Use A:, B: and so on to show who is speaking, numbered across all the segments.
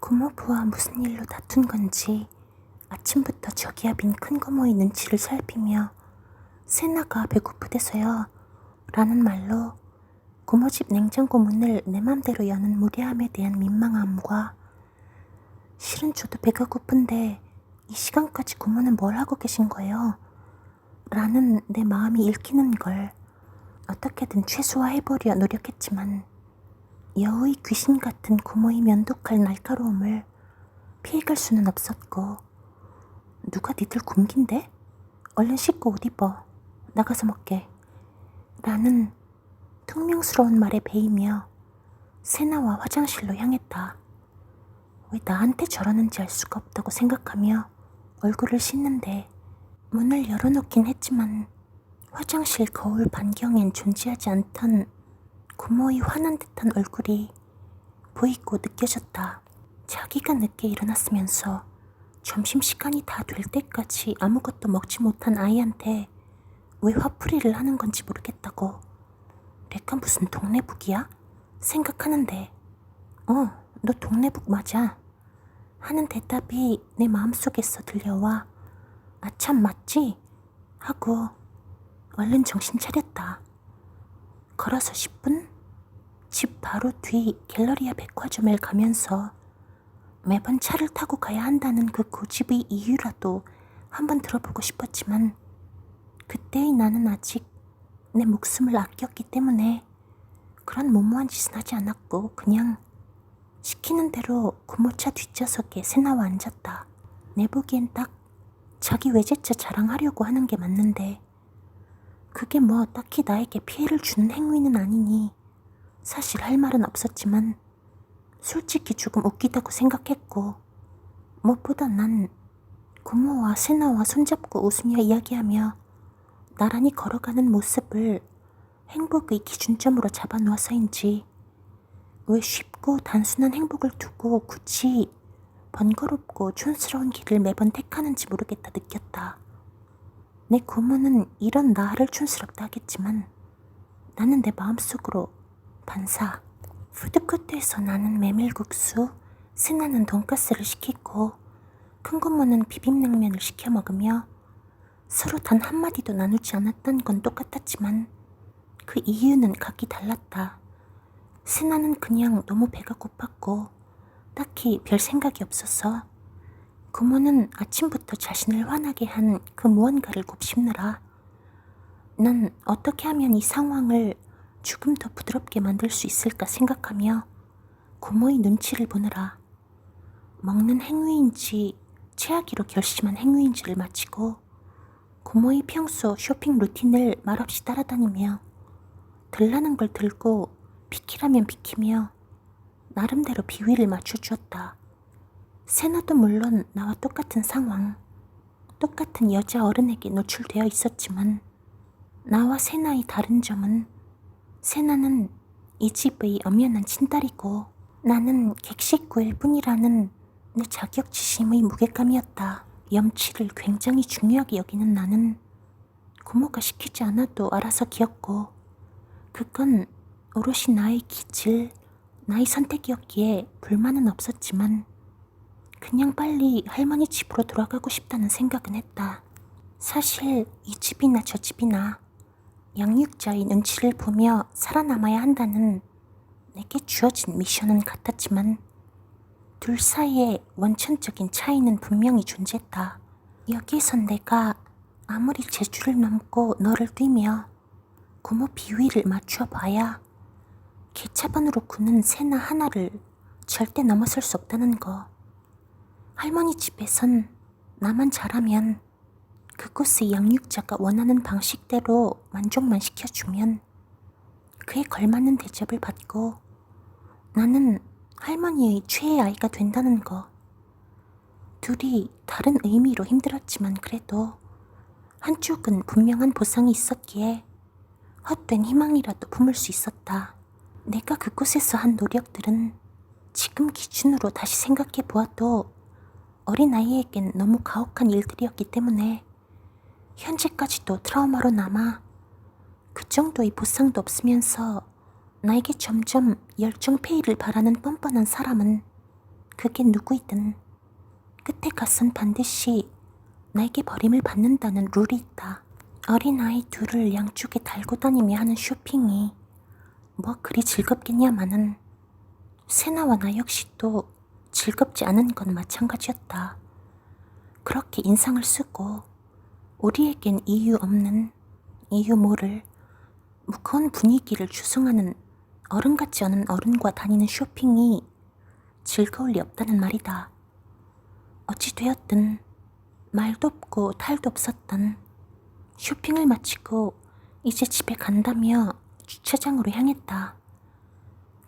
A: 고모부와 무슨 일로 다툰 건지 아침부터 저기압인 큰 고모의 눈치를 살피며 세나가 배고프대서요 라는 말로 고모집 냉장고 문을 내 맘대로 여는 무례함에 대한 민망함과 실은 저도 배가 고픈데 이 시간까지 고모는 뭘 하고 계신 거예요? 라는 내 마음이 읽히는 걸 어떻게든 최소화해보려 노력했지만 여우의 귀신 같은 고모의 면독할 날카로움을 피해갈 수는 없었고 누가 니들 굶긴데? 얼른 씻고 옷 입어. 나가서 먹게. 라는 퉁명스러운 말에 베이며 세나와 화장실로 향했다. 왜 나한테 저러는지 알 수가 없다고 생각하며 얼굴을 씻는데 문을 열어놓긴 했지만 화장실 거울 반경엔 존재하지 않던 고모의 화난 듯한 얼굴이 보이고 느껴졌다. 자기가 늦게 일어났으면서 점심시간이 다 될 때까지 아무것도 먹지 못한 아이한테 왜 화풀이를 하는 건지 모르겠다고. 내가 무슨 동네북이야? 생각하는데 너 동네북 맞아 하는 대답이 내 마음속에서 들려와 참 맞지? 하고 얼른 정신 차렸다. 걸어서 10분? 집 바로 뒤 갤러리아 백화점을 가면서 매번 차를 타고 가야 한다는 그 고집의 이유라도 한번 들어보고 싶었지만 그때의 나는 아직 내 목숨을 아꼈기 때문에 그런 무모한 짓은 하지 않았고 그냥 시키는 대로 고모차 뒷좌석에 세나와 앉았다. 내 보기엔 딱 자기 외제차 자랑하려고 하는 게 맞는데 그게 뭐 딱히 나에게 피해를 주는 행위는 아니니 사실 할 말은 없었지만 솔직히 조금 웃기다고 생각했고 무엇보다 난 고모와 세나와 손잡고 웃으며 이야기하며 나란히 걸어가는 모습을 행복의 기준점으로 잡아놓아서인지 왜 쉽고 단순한 행복을 두고 굳이 번거롭고 촌스러운 길을 매번 택하는지 모르겠다 느꼈다. 내 고모는 이런 나를 촌스럽다 하겠지만 나는 내 마음속으로 반사. 푸드코트에서 나는 메밀국수, 세나는 돈가스를 시키고 큰 고모는 비빔냉면을 시켜 먹으며 서로 단 한마디도 나누지 않았던 건 똑같았지만 그 이유는 각기 달랐다. 세나는 그냥 너무 배가 고팠고 딱히 별 생각이 없어서 고모는 아침부터 자신을 화나게 한 그 무언가를 곱씹느라 난 어떻게 하면 이 상황을 조금 더 부드럽게 만들 수 있을까 생각하며 고모의 눈치를 보느라 먹는 행위인지 체하기로 결심한 행위인지를 마치고 고모의 평소 쇼핑 루틴을 말없이 따라다니며 들라는 걸 들고 비키라면 비키며 나름대로 비위를 맞춰주었다. 세나도 물론 나와 똑같은 상황, 똑같은 여자 어른에게 노출되어 있었지만 나와 세나의 다른 점은 세나는 이 집의 엄연한 친딸이고 나는 객식구일 뿐이라는 내 자격지심의 무게감이었다. 염치를 굉장히 중요하게 여기는 나는 고모가 시키지 않아도 알아서 기었고 그건 오롯이 나의 기질, 나의 선택이었기에 불만은 없었지만 그냥 빨리 할머니 집으로 돌아가고 싶다는 생각은 했다. 사실 이 집이나 저 집이나 양육자의 눈치를 보며 살아남아야 한다는 내게 주어진 미션은 같았지만 둘 사이에 원천적인 차이는 분명히 존재했다. 여기에선 내가 아무리 제주를 넘고 너를 뛰며 고모 비위를 맞춰 봐야 개차반으로 구는 새나 하나를 절대 넘어설 수 없다는 거. 할머니 집에선 나만 잘하면 그곳의 양육자가 원하는 방식대로 만족만 시켜주면 그에 걸맞는 대접을 받고 나는 할머니의 최애 아이가 된다는 거. 둘이 다른 의미로 힘들었지만 그래도 한쪽은 분명한 보상이 있었기에 헛된 희망이라도 품을 수 있었다. 내가 그곳에서 한 노력들은 지금 기준으로 다시 생각해 보아도 어린아이에겐 너무 가혹한 일들이었기 때문에 현재까지도 트라우마로 남아 그 정도의 보상도 없으면서 나에게 점점 열정 폐의를 바라는 뻔뻔한 사람은 그게 누구이든 끝에 가선 반드시 나에게 버림을 받는다는 룰이 있다. 어린아이 둘을 양쪽에 달고 다니며 하는 쇼핑이 뭐 그리 즐겁겠냐마는 세나와 나 역시 또 즐겁지 않은 건 마찬가지였다. 그렇게 인상을 쓰고 우리에겐 이유 없는, 이유 모를 무거운 분위기를 주성하는 어른 같지 않은 어른과 다니는 쇼핑이 즐거울 리 없다는 말이다. 어찌 되었든 말도 없고 탈도 없었던 쇼핑을 마치고 이제 집에 간다며 주차장으로 향했다.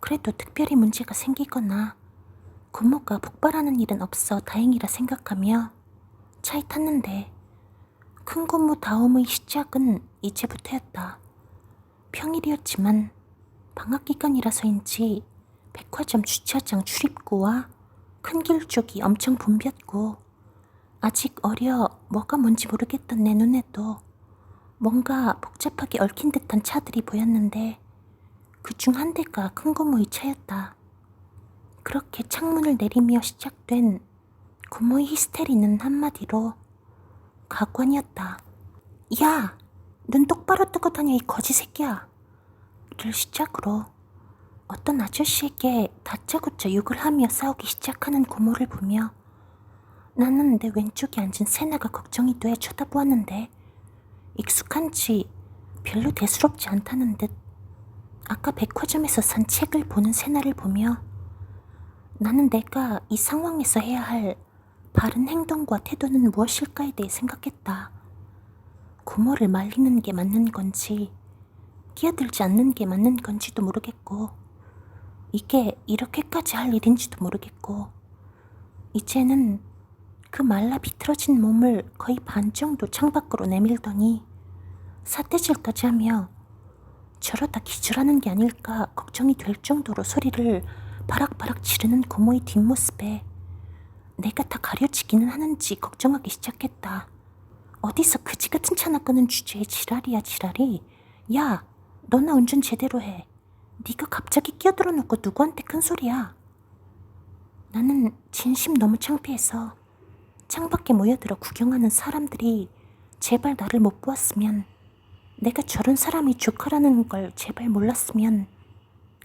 A: 그래도 특별히 문제가 생기거나 고모가 폭발하는 일은 없어 다행이라 생각하며 차에 탔는데 큰 고모 다음의 시작은 이제부터였다. 평일이었지만 방학 기간이라서인지 백화점 주차장 출입구와 큰 길 쪽이 엄청 붐볐고 아직 어려 뭐가 뭔지 모르겠던 내 눈에도 뭔가 복잡하게 얽힌 듯한 차들이 보였는데 그중 한 대가 큰 고모의 차였다. 그렇게 창문을 내리며 시작된 고모의 히스테리는 한마디로 가관이었다. 야! 눈 똑바로 뜨고 다녀 이 거지 새끼야! 를 시작으로 어떤 아저씨에게 다짜고짜 욕을 하며 싸우기 시작하는 고모를 보며 나는 내 왼쪽에 앉은 세나가 걱정이 돼 쳐다보았는데 익숙한지 별로 대수롭지 않다는 듯 아까 백화점에서 산 책을 보는 세나를 보며 나는 내가 이 상황에서 해야 할 바른 행동과 태도는 무엇일까에 대해 생각했다. 고모를 말리는 게 맞는 건지 끼어들지 않는 게 맞는 건지도 모르겠고 이게 이렇게까지 할 일인지도 모르겠고 이제는 그 말라 비틀어진 몸을 거의 반 정도 창밖으로 내밀더니 삿대질까지 하며 저러다 기절하는 게 아닐까 걱정이 될 정도로 소리를 바락바락 지르는 고모의 뒷모습에 내가 다 가려지기는 하는지 걱정하기 시작했다. 어디서 그지 같은 차나 끄는 주제에 지랄이야 지랄이. 야, 너나 운전 제대로 해. 네가 갑자기 끼어들어 놓고 누구한테 큰 소리야. 나는 진심 너무 창피해서 창밖에 모여들어 구경하는 사람들이 제발 나를 못 보았으면, 내가 저런 사람이 조카라는 걸 제발 몰랐으면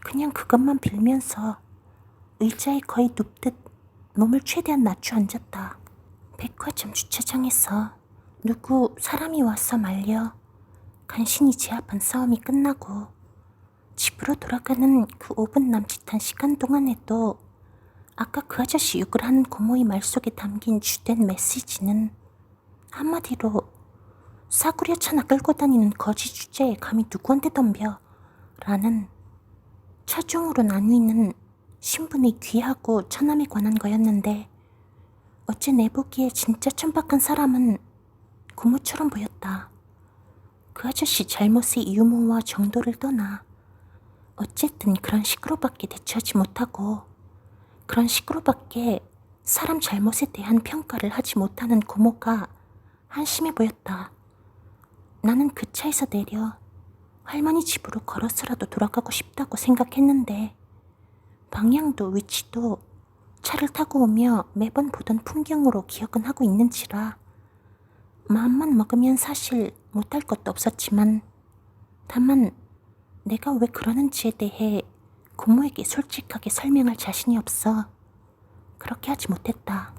A: 그냥 그것만 빌면서 의자에 거의 눕듯 몸을 최대한 낮춰 앉았다. 백화점 주차장에서 누구 사람이 와서 말려 간신히 제압한 싸움이 끝나고 집으로 돌아가는 그 5분 남짓한 시간 동안에도 아까 그 아저씨 욕을 하는 고모의 말 속에 담긴 주된 메시지는 한마디로 싸구려 차나 끌고 다니는 거지 주제에 감히 누구한테 덤벼 라는 차종으로 나뉘는 신분의 귀하고 처남에 관한 거였는데 어째 내 보기에 진짜 천박한 사람은 고모처럼 보였다. 그 아저씨 잘못의 유무와 정도를 떠나 어쨌든 그런 식으로밖에 대처하지 못하고 그런 식으로밖에 사람 잘못에 대한 평가를 하지 못하는 고모가 한심해 보였다. 나는 그 차에서 내려 할머니 집으로 걸어서라도 돌아가고 싶다고 생각했는데 방향도 위치도 차를 타고 오며 매번 보던 풍경으로 기억은 하고 있는지라 마음만 먹으면 사실 못할 것도 없었지만 다만 내가 왜 그러는지에 대해 고모에게 솔직하게 설명할 자신이 없어 그렇게 하지 못했다.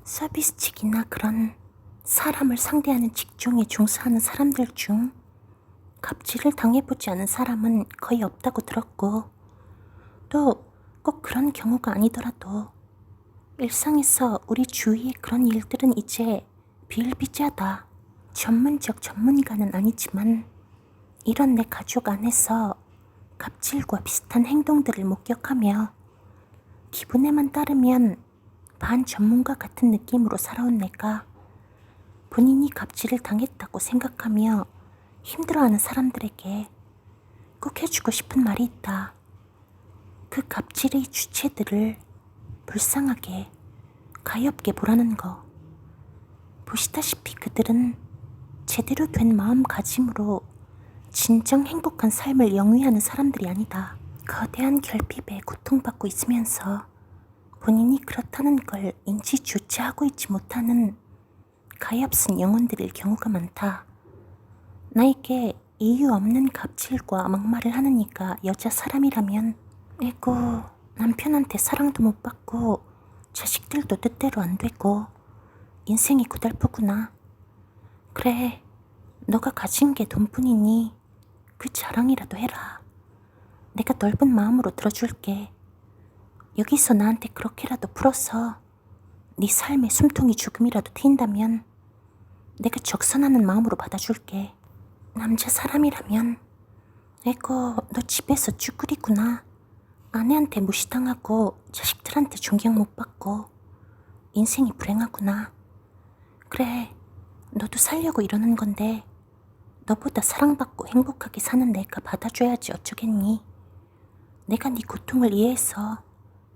A: 서비스직이나 그런 사람을 상대하는 직종에 종사하는 사람들 중 갑질을 당해보지 않은 사람은 거의 없다고 들었고 또 꼭 그런 경우가 아니더라도 일상에서 우리 주위의 그런 일들은 이제 비일비재하다. 전문적 전문가는 아니지만 이런 내 가족 안에서 갑질과 비슷한 행동들을 목격하며 기분에만 따르면 반 전문가 같은 느낌으로 살아온 내가 본인이 갑질을 당했다고 생각하며 힘들어하는 사람들에게 꼭 해주고 싶은 말이 있다. 그 갑질의 주체들을 불쌍하게 가엾게 보라는 거. 보시다시피 그들은 제대로 된 마음가짐으로 진정 행복한 삶을 영위하는 사람들이 아니다. 거대한 결핍에 고통받고 있으면서 본인이 그렇다는 걸 인지조차 하고 있지 못하는 가엾은 영혼들일 경우가 많다. 나에게 이유 없는 갑질과 막말을 하느니까 여자 사람이라면 에고 남편한테 사랑도 못 받고 자식들도 뜻대로 안 되고 인생이 고달프구나. 그래, 너가 가진 게 돈뿐이니 그 자랑이라도 해라. 내가 넓은 마음으로 들어줄게. 여기서 나한테 그렇게라도 풀어서 네 삶의 숨통이 조금이라도 트인다면 내가 적선하는 마음으로 받아줄게. 남자 사람이라면 에고 너 집에서 쭈꾸리구나. 아내한테 무시당하고 자식들한테 존경 못 받고 인생이 불행하구나. 그래, 너도 살려고 이러는 건데 너보다 사랑받고 행복하게 사는 내가 받아줘야지 어쩌겠니. 내가 네 고통을 이해해서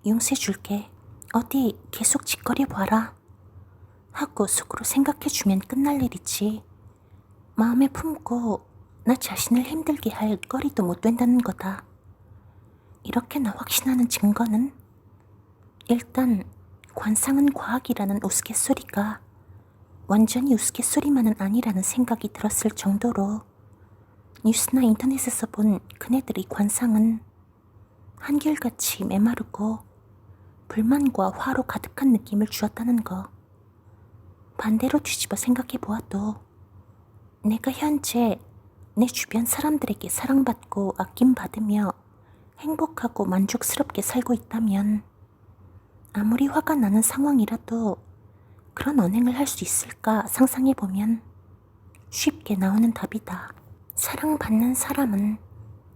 A: 용서해줄게. 어디 계속 짓거려봐라 하고 속으로 생각해주면 끝날 일이지. 마음에 품고 나 자신을 힘들게 할 거리도 못 된다는 거다. 이렇게나 확신하는 증거는 일단 관상은 과학이라는 우스갯소리가 완전히 우스갯소리만은 아니라는 생각이 들었을 정도로 뉴스나 인터넷에서 본 그네들의 관상은 한결같이 메마르고 불만과 화로 가득한 느낌을 주었다는 거. 반대로 뒤집어 생각해 보아도 내가 현재 내 주변 사람들에게 사랑받고 아낌받으며 행복하고 만족스럽게 살고 있다면 아무리 화가 나는 상황이라도 그런 언행을 할 수 있을까 상상해보면 쉽게 나오는 답이다. 사랑받는 사람은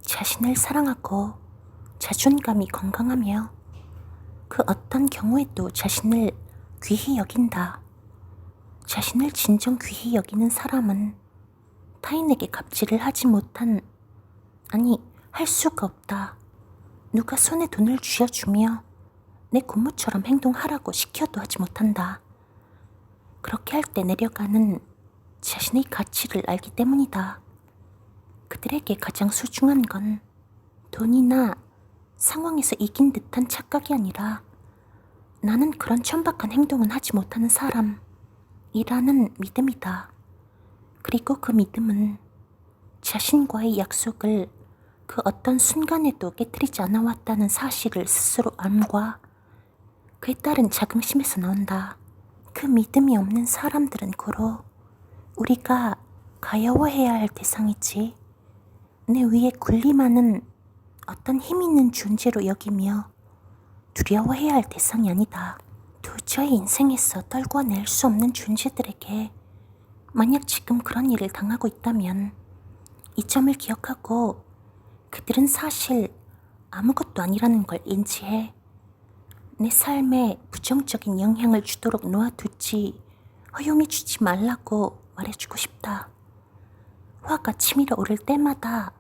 A: 자신을 사랑하고 자존감이 건강하며 그 어떤 경우에도 자신을 귀히 여긴다. 자신을 진정 귀히 여기는 사람은 타인에게 갑질을 하지 못한, 아니 할 수가 없다. 누가 손에 돈을 쥐어주며 내 고모처럼 행동하라고 시켜도 하지 못한다. 그렇게 할 때 내려가는 자신의 가치를 알기 때문이다. 그들에게 가장 소중한 건 돈이나 상황에서 이긴 듯한 착각이 아니라 나는 그런 천박한 행동은 하지 못하는 사람이라는 믿음이다. 그리고 그 믿음은 자신과의 약속을 그 어떤 순간에도 깨뜨리지 않아왔다는 사실을 스스로 암과 그에 따른 자긍심에서 나온다. 그 믿음이 없는 사람들은 고로 우리가 가여워해야 할 대상이지 내 위에 군림하는 어떤 힘 있는 존재로 여기며 두려워해야 할 대상이 아니다. 도저히 인생에서 떨궈낼 수 없는 존재들에게 만약 지금 그런 일을 당하고 있다면 이 점을 기억하고 그들은 사실 아무것도 아니라는 걸 인지해 내 삶에 부정적인 영향을 주도록 놓아두지 허용해 주지 말라고 말해주고 싶다. 화가 치밀어 오를 때마다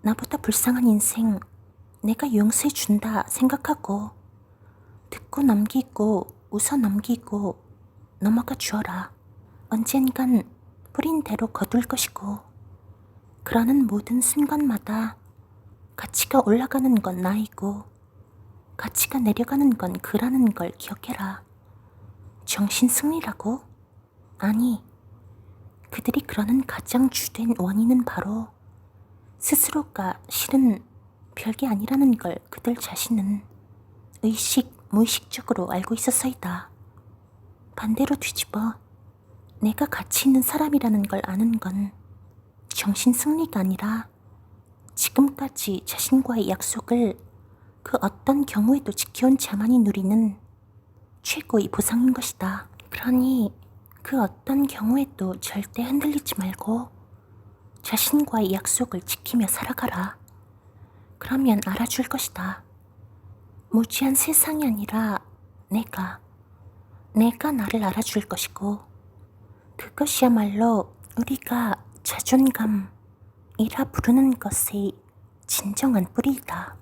A: 나보다 불쌍한 인생 내가 용서해 준다 생각하고 듣고 넘기고 웃어 넘기고 넘어가 주어라. 언젠간 뿌린 대로 거둘 것이고 그러는 모든 순간마다 가치가 올라가는 건 나이고 가치가 내려가는 건 그라는 걸 기억해라. 정신 승리라고? 아니, 그들이 그러는 가장 주된 원인은 바로 스스로가 실은 별게 아니라는 걸 그들 자신은 의식, 무의식적으로 알고 있어서이다. 반대로 뒤집어 내가 가치 있는 사람이라는 걸 아는 건 정신 승리가 아니라 지금까지 자신과의 약속을 그 어떤 경우에도 지켜온 자만이 누리는 최고의 보상인 것이다. 그러니 그 어떤 경우에도 절대 흔들리지 말고 자신과의 약속을 지키며 살아가라. 그러면 알아줄 것이다. 무지한 세상이 아니라 내가 나를 알아줄 것이고 그것이야말로 우리가 자존감이라 부르는 것의 진정한 뿌리이다.